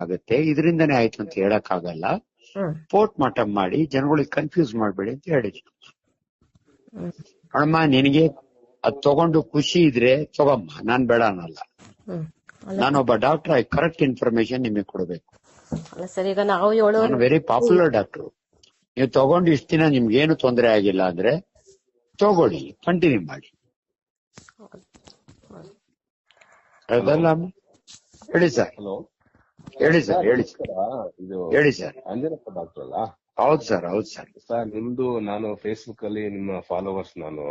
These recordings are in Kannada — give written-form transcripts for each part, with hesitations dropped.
ಆಗುತ್ತೆ, ಇದರಿಂದನೇ ಆಯ್ತು ಅಂತ ಹೇಳಕ್ ಆಗಲ್ಲ. ಪೋಸ್ಟ್ ಮಾರ್ಟಮ್ ಮಾಡಿ ಜನಗಳಿಗೆ ಕನ್ಫ್ಯೂಸ್ ಮಾಡ್ಬೇಡಿ ಅಂತ ಹೇಳಿದ್ರು. ಅಮ್ಮ ನಿನಗೆ ಅದ್ ತಗೊಂಡು ಖುಷಿ ಇದ್ರೆ ತಗೊಮ್ಮ, ನಾನ್ ಬೇಡ ಅನ್ನಲ್ಲ. ನಾನೊಬ್ಬ ಡಾಕ್ಟರ್, ಕರೆಕ್ಟ್ ಇನ್ಫಾರ್ಮೇಶನ್ ನಿಮಗೆ ಕೊಡಬೇಕು. ಸರ್ ಈಗ ನಾವು ನಾನು ವೆರಿ ಪಾಪ್ಯುಲರ್ ಡಾಕ್ಟರ್. ನೀವು ತಗೊಂಡು ಇಷ್ಟ ದಿನ ನಿಮ್ಗೆ ಏನು ತೊಂದರೆ ಆಗಿಲ್ಲ ಅಂದ್ರೆ ತಗೊಳ್ಳಿ, ಕಂಟಿನ್ಯೂ ಮಾಡಿ. ಅದಲ್ಲ ಹೇಳಿ ಸರ್. ಹಲೋ, ಹೇಳಿ ಸರ್. ಹೇಳಿ ಸರ್. ಇದು ಹೇಳಿ ಸರ್. ಅಂಜನಪ್ಪ ಡಾಕ್ಟರ್ ಅಲ್ಲ? ಹೌದು ಸರ್. ಹೌದು ಸರ್. ಸರ್ ನಿಮ್ದು ನಾನು ಫೇಸ್ಬುಕ್ ಅಲ್ಲಿ ನಿಮ್ಮ ಫಾಲೋವರ್ಸ್. ನಾನು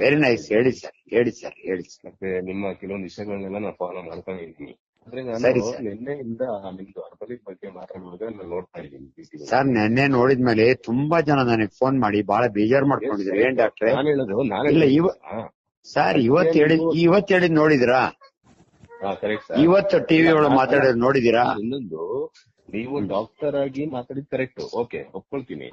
ವೆರಿ ನೈಸ್. ಹೇಳಿ ಸರ್. ಹೇಳಿ ಸರ್. ಹೇಳಿ ಸರ್. ಮತ್ತೆ ನಿಮ್ಮ ಕೆಲವೊಂದು ವಿಷಯಗಳನ್ನೆಲ್ಲ ನಾನು ಫಾಲೋ ಮಾಡ್ಕೊಂಡಿದ್ದೀನಿ. ಆದ್ರೆ ನಾನು ನಿನ್ನೆಯಿಂದ ನಿಮ್ದು ಅರ್ಬಲಿಕ್ ಬಗ್ಗೆ ಮಾತಾಡುವಾಗ ನಾನು ನೋಡ್ತಾ ಇದ್ದೀನಿ ಸರ್. ನೆನ್ನೆ ನೋಡಿದ್ಮೇಲೆ ತುಂಬಾ ಜನ ನನಗೆ ಫೋನ್ ಮಾಡಿ ಬಹಳ ಬೇಜಾರ್ ಮಾಡ್ಕೊಂಡಿದ್ರು. ಏನ್ ಡಾಕ್ಟ್ರೆ ನಾನು ಹೇಳೋದು ಸರ್ ಇವತ್ ಹೇಳಿದ್ ನೋಡಿದಿರಾ? ಇವತ್ತು ಟಿವಿ ಒಳಗೆ ಮಾತಾಡೋದು ನೋಡಿದೀರಾ? ಇನ್ನೊಂದು, ನೀವು ಡಾಕ್ಟರ್ ಆಗಿ ಮಾತಾಡಿದ್ ಕರೆಕ್ಟ್, ಓಕೆ, ಒಪ್ಕೊಳ್ತೀನಿ.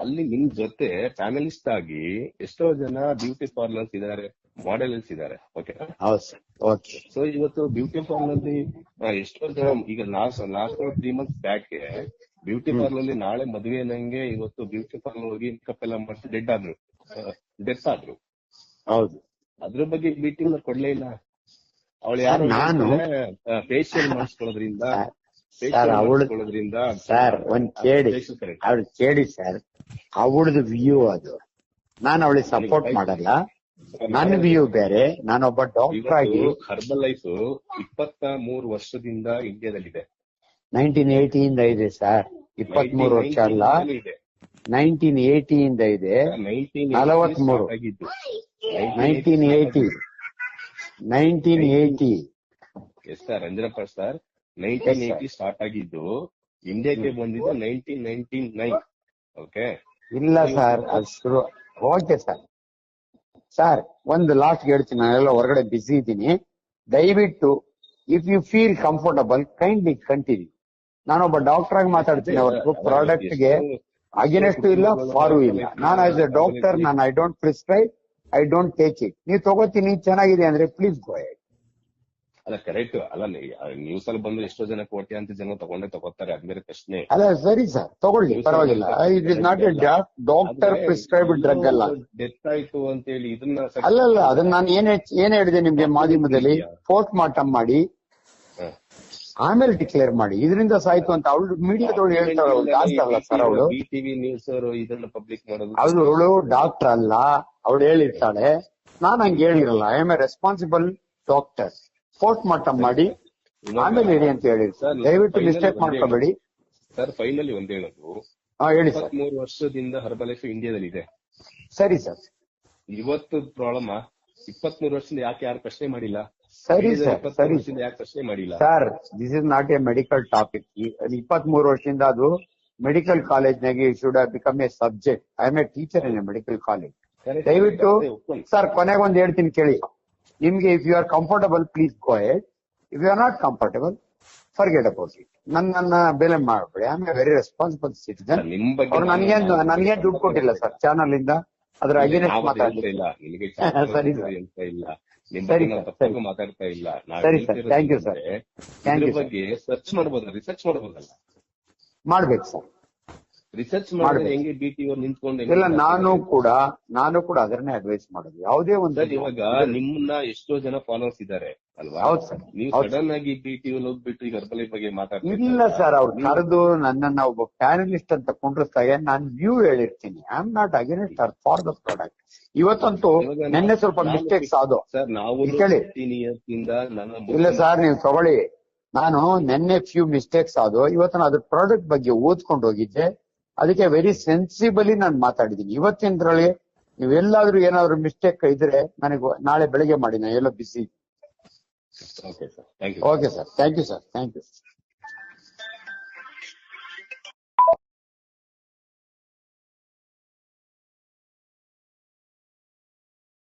ಅಲ್ಲಿ ನಿಮ್ ಜೊತೆ ಪ್ಯಾನಲಿಸ್ಟ್ ಆಗಿ ಎಷ್ಟೋ ಜನ ಬ್ಯೂಟಿ ಪಾರ್ಲರ್ಸ್ ಇದಾರೆ, ಮಾಡೆಲ್ಸ್ ಇದಾರೆ. ಓಕೆ, ಸೊ ಇವತ್ತು ಬ್ಯೂಟಿ ಪಾರ್ಲರ್ ಎಷ್ಟೋ ಜನ ಈಗ last 3 months back beauty parlour ಅಲ್ಲಿ ನಾಳೆ ಮದುವೆ ನಂಗೆ ಇವತ್ತು ಬ್ಯೂಟಿ ಪಾರ್ಲರ್ ಹೋಗಿ ಮೇಕಪ್ ಎಲ್ಲ ಮಾಡಿಸಿ ಡೆತ್ ಆದ್ರು. ಹೌದು. ಅದ್ರ ಬಗ್ಗೆ ಮೀಟಿಂಗ್ ಕೊಡ್ಲೇ ಇಲ್ಲ. ಅವಳು ಯಾರು ಫೇಶಿಯಲ್ ಮಾಡಿಸ್ಕೊಳ್ಳೋದ್ರಿಂದ ಸರ್ ಒಂದ್ ಕೇಳಿ ಸರ್, ಅವಳದು ವ್ಯೂ ಅದು. ನಾನು ಅವಳಿಗೆ ಸಪೋರ್ಟ್ ಮಾಡಲ್ಲ. ನನ್ನ ವ್ಯೂ ಬೇರೆ. ನಾನೊಬ್ಬ ಡಾಕ್ಟರ್ ಆಗಿ ಹರ್ಬಲ್ ಲೈಫ್ 23 ವರ್ಷದಿಂದ ಇಂಡಿಯಾದಲ್ಲಿದೆ. 1980 ಇಂದ ಇದೆ ಸರ್. 23 ವರ್ಷ ಅಲ್ಲ, 1980 ಇಂದ ಇದೆ. 43 1980 yes sir. Anjanappa sir, 1980 start ಆಗಿದ್ದು, ಇಂಡಿಯಾಕ್ಕೆ ಬಂದಿದ್ದು 1999. ಓಕೆ, ಇಲ್ಲ ಸರ್, ಅದು ಶುರು. Okay sir. ಸರ್ ಒಂದು ಲಾಸ್ಟ್ ಹೇಳ್ತೀನಿ, ನಾನೆಲ್ಲ ಹೊರಗಡೆ ಬಿಸಿ ಇದ್ದೀನಿ. ದಯವಿಟ್ಟು if you feel comfortable kindly continue. ನಾನೊಬ್ಬ ಡಾಕ್ಟರ್ ಆಗಿ ಮಾತಾಡ್ತೀನಿ ಹೊರತು ಪ್ರಾಡಕ್ಟ್ ಗೆ ಅಗೇನೆಸ್ಟ್ ಇಲ್ಲ, ಫಾರು ಇಲ್ಲ. ನಾನು ಆಸ್ ಎ ಡಾಕ್ಟರ್, ನಾನು I don't prescribe, I don't take it. ನೀವು ತಗೋತೀನಿ ಚೆನ್ನಾಗಿದೆ ಅಂದ್ರೆ ಪ್ಲೀಸ್ ಗೋ ಹೆಡ್. ಅಲ್ಲ ಕರೆಕ್ಟ್ ಅಲ್ಲ, ನ್ಯೂಸ್ ಅಲ್ಲಿ ಬಂದು ಎಷ್ಟೋ ಜನ ಕೋಟ್ಯಾಂತರ ಜನ ತಗೋತಾರೆ, ಅದ್ ಬೇರೆ ಪ್ರಶ್ನೆ ಅಲ್ಲ. ಸರಿ ಸರ್, ತಗೊಳ್ಳಿ, ಪರವಾಗಿಲ್ಲ. It is not A doctor prescribed drug ಅಲ್ಲ. ಡೆತ್ ಆಯ್ತು ಅಂತ ಹೇಳಿ ಇದನ್ನ ಅಲ್ಲ, ಅದನ್ನ ನಾನು ಏನ್ ಹೇಳಿದೆ ನಿಮ್ಗೆ ಮಾಧ್ಯಮದಲ್ಲಿ? ಪೋಸ್ಟ್ ಮಾರ್ಟಮ್ ಮಾಡಿ ಆಮೇಲೆ ಡಿಕ್ಲೇರ್ ಮಾಡಿ, ಇದರಿಂದ ಸಾಯ್ತು ಅಂತ ಅವಳು ಮೀಡಿಯಾದವಳು ಹೇಳ್ತಾಳಲ್ಲ ಸರ್. ಅವಳು ಟಿವಿ ನ್ಯೂಸ್ ಇದನ್ನ ಪಬ್ಲಿಕ್ ಮಾಡೋದು. ಅವಳು ಡಾಕ್ಟರ್ ಅಲ್ಲ, ಅವಳು ಹೇಳಿರ್ತಾಳೆ. ನಾನ್ ಹಂಗೆ ಹೇಳಿರಲ್ಲ. I am a responsible doctor. Post mortem ಮಾಡಿ ಆಮೇಲೆ ಹೇಳಿ ಅಂತ ಹೇಳಿರ್ತಾರೆ. ದಯವಿಟ್ಟು ಮಿಸ್ಟೇಕ್ ಮಾಡ್ಕೋಬೇಡಿ ಸರ್. ಫೈನಲಿ ಒಂದ್ ಹೇಳೋದು, ಹೇಳಿ ಸರ್. 23 ವರ್ಷದಿಂದ ಹರ್ಬಲ್ ಲೈಫ್ ಇಂಡಿಯಾದಲ್ಲಿ ಇದೆ. ಸರಿ ಸರ್. ಇವತ್ತು ಪ್ರಾಬ್ಲಮ್ 23 ವರ್ಷದಿಂದ ಯಾರು ಪ್ರಶ್ನೆ ಮಾಡಿಲ್ಲ? ಸರಿ ಸರ್. ಸರಿ ಯಾಕೆ ಪ್ರಶ್ನೆ ಮಾಡಿಲ್ಲ sir? This is not a medical topic. 23 ವರ್ಷದಿಂದ ಅದು ಮೆಡಿಕಲ್ ಕಾಲೇಜ್ನಾಗೆ should have become a subject. I am a teacher in a medical college. ದಯವಿಟ್ಟು ಸರ್ ಕೊನೆಗೊಂದು ಹೇಳ್ತೀನಿ ಕೇಳಿ. ನಿಮ್ಗೆ if you are comfortable please go head. If you are not comfortable forget about it. ನನ್ನ ಬೆಲೆ ಮಾಡಬೇಡಿ. I am a very responsible citizen. ಅವ್ರು ನನ್ಗೇನ್ ದುಡ್ಡು ಕೊಟ್ಟಿಲ್ಲ ಸರ್ ಚಾನಲ್ ಇಂದ. ಅದ್ರ ಅಗೇನೆಸ್ಟ್ ಮಾತಾಡ್ಲಿಲ್ಲ. ಸರಿ ಸರ್. ಮಾತಾಡ್ತಾ ಇಲ್ಲ. ಸರಿ sir. Thank you sir. Thank you. ಬಗ್ಗೆ ಸರ್ಚ್ ಮಾಡಬಹುದಲ್ಲ, ರಿಸರ್ಚ್ ಮಾಡಬಹುದಲ್ಲ? ಮಾಡ್ಬೇಕು ಸರ್. ರಿಸರ್ಚ್ ಮಾಡಿದ್ರೆ ಹೆಂಗೆ ಬಿಟಿ ಅವ್ರು ನಿಂತ್ಕೊಂಡು? ಇಲ್ಲ, ನಾನು ಕೂಡ ಅದನ್ನೇ ಅಡ್ವೈಸ್ ಮಾಡೋದು. ಯಾವುದೇ ಒಂದು ಇವಾಗ ನಿಮ್ಮನ್ನ ಎಷ್ಟೋ ಜನ ಫಾಲೋವರ್ಸ್ ಇದ್ದಾರೆ ಅಲ್ವಾ? ಹೌದು ಸರ್. ನೀವು ಸಡನ್ ಆಗಿ ಬಿಟಿ ಹೋಗ್ಬಿಟ್ಟು ಈಗ ಹರ್ಬಲ್ ಬಗ್ಗೆ ಮಾತಾಡ್ತೀವಿ. ಇಲ್ಲ ಸರ್, ಅವ್ರು ಕರೆದು ನನ್ನನ್ನ ಒಬ್ಬ ಪ್ಯಾನಲಿಸ್ಟ್ ಅಂತ ಕೊಂಡ್ರಿಸ್ದಾಗ ನಾನು ವ್ಯೂ ಹೇಳಿರ್ತೀನಿ. I am not against or for the product. ಇವತ್ತಂತೂ ನೆನ್ನೆ ಸ್ವಲ್ಪ ಮಿಸ್ಟೇಕ್ಸ್ ಆದವು ಸರ್. ನಾವು ಕೇಳಿ. ಇಲ್ಲ ಸರ್, ನೀವು ತಗೊಳ್ಳಿ. ನಾನು ನೆನ್ನೆ ಫ್ಯೂ ಮಿಸ್ಟೇಕ್ಸ್ ಆದವು. ಇವತ್ತು ನಾನು ಅದ್ರ ಪ್ರಾಡಕ್ಟ್ ಬಗ್ಗೆ ಓದ್ಕೊಂಡು ಹೋಗಿದ್ದೆ. ಅದಕ್ಕೆ ವೆರಿ ಸೆನ್ಸಿಬಲಿ ನಾನು ಮಾತಾಡಿದ್ದೀನಿ. ಇವತ್ತಿನದ್ರಲ್ಲಿ ನೀವೆಲ್ಲಾದ್ರೂ ಏನಾದ್ರು ಮಿಸ್ಟೇಕ್ ಇದ್ರೆ ನನಗೆ ನಾಳೆ ಬೆಳಿಗ್ಗೆ ಮಾಡಿ. ನಾನು ಎಲ್ಲ busy. Okay sir. Thank you. Okay sir. Thank you sir. Thank you.